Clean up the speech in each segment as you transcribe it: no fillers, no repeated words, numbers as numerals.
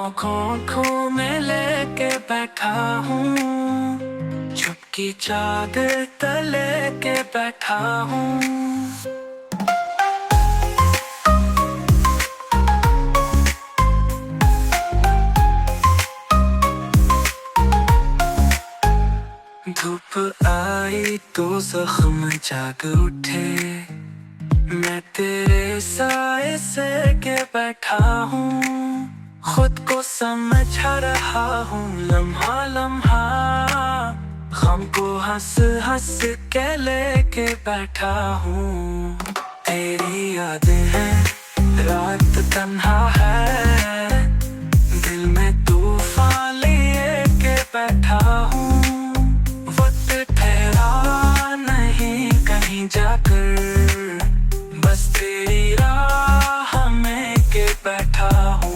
आँखों में लेके बैठा हूँ, चुपकी चादर तले के बैठा हूँ। धूप आई तो जख्म जाग उठे, मैं तेरे साए से के बैठा हूँ। खुद को समझा रहा हूँ लम्हा लम्हा, गम को हंस हंस के लेके बैठा हूँ। तेरी यादें हैं, रात तन्हा है, दिल में तूफान लिए के बैठा हूँ। वक्त ठहरा नहीं कहीं जाकर, बस तेरी राह में के बैठा हूँ।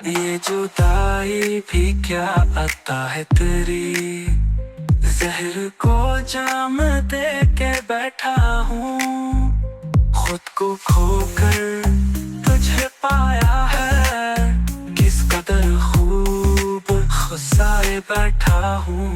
ये जुदाई भी क्या अता है तेरी, जहर को जाम दे के बैठा हूँ। खुद को खोकर तुझे पाया है, किस कदर खूब खुसाए बैठा हूँ।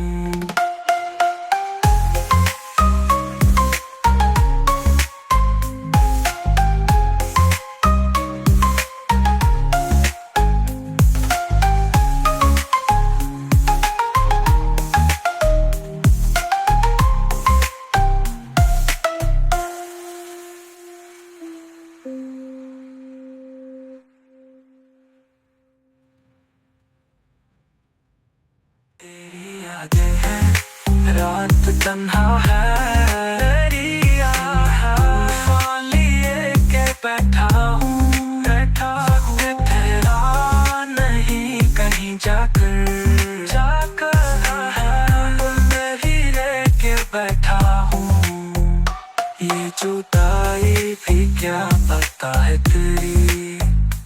तेरी यादें हैं, रात तन्हा है, तेरी तूफान लिए के बैठा हूँ। ठहरा नहीं कहीं जाकर, मैं भी रह के बैठा हूँ। ये जुदाई भी क्या पता है तेरी,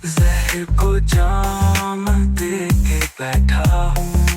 जहर को जाम दे के बैठा हूँ।